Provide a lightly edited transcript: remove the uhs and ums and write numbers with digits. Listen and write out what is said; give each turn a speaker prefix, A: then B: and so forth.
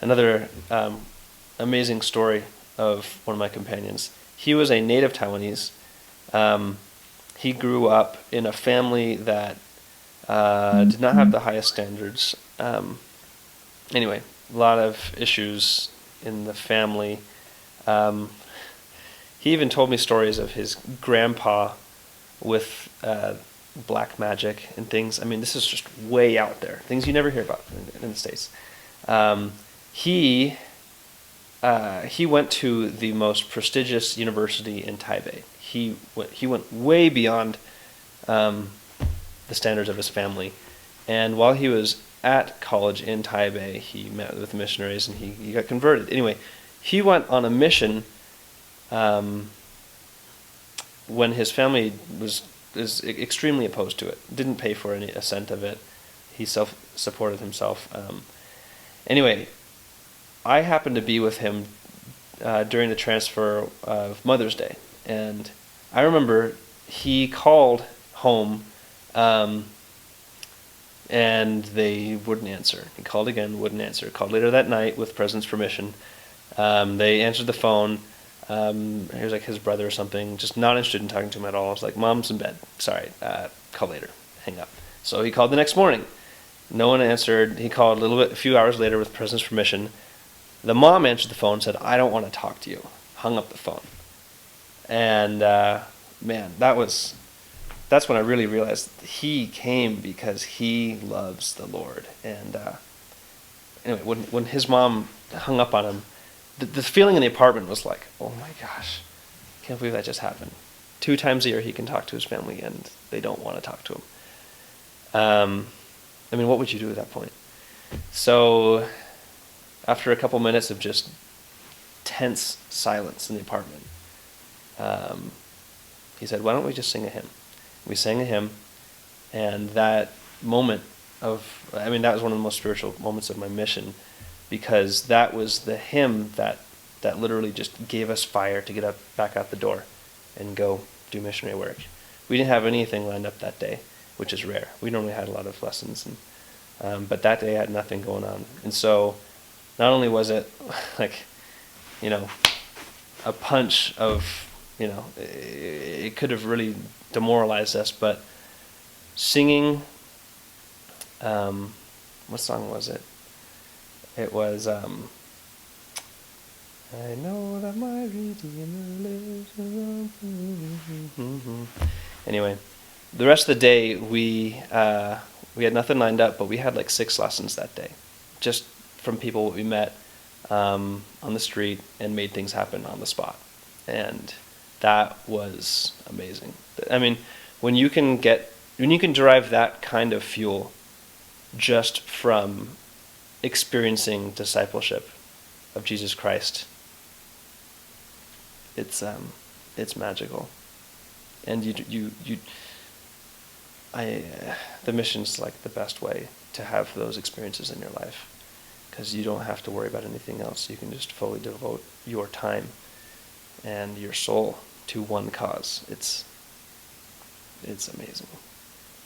A: another amazing story of one of my companions. He was a native Taiwanese. He grew up in a family that did not have the highest standards. Anyway, a lot of issues in the family. He even told me stories of his grandpa with black magic and things. I mean, this is just way out there. Things you never hear about in the States. He went to the most prestigious university in Taipei. He went way beyond the standards of his family. And while he was at college in Taipei, he met with missionaries and he got converted. Anyway, he went on a mission when his family is extremely opposed to it. Didn't pay for a cent of it. He self-supported himself. Anyway, I happened to be with him during the transfer of Mother's Day, and I remember he called home, and they wouldn't answer. He called again, wouldn't answer. Called later that night with President's permission. They answered the phone. He was like his brother or something, just not interested in talking to him at all. I was like, Mom's in bed. Sorry, call later. Hang up. So he called the next morning. No one answered. He called a few hours later with President's permission. The mom answered the phone and said, I don't want to talk to you. Hung up the phone. And man, that's when I really realized he came because he loves the Lord. And anyway, when his mom hung up on him, the feeling in the apartment was like, oh my gosh, can't believe that just happened. 2 times a year he can talk to his family and they don't want to talk to him. I mean, what would you do at that point? So after a couple minutes of just tense silence in the apartment, he said, why don't we just sing a hymn? We sang a hymn, and that moment that was one of the most spiritual moments of my mission, because that was the hymn that literally just gave us fire to get back out the door and go do missionary work. We didn't have anything lined up that day, which is rare. We normally had a lot of lessons, but that day I had nothing going on. And so not only was it like, a punch of, it could have really demoralized us, but singing, what song was it? It was, I know that my Redeemer lives. Anyway, the rest of the day we had nothing lined up, but we had like 6 lessons that day, just from people we met on the street and made things happen on the spot, and that was amazing. I mean, when you can derive that kind of fuel just from experiencing discipleship of Jesus Christ, it's magical. And the mission's like the best way to have those experiences in your life, because you don't have to worry about anything else. You can just fully devote your time and your soul to one cause. It's amazing.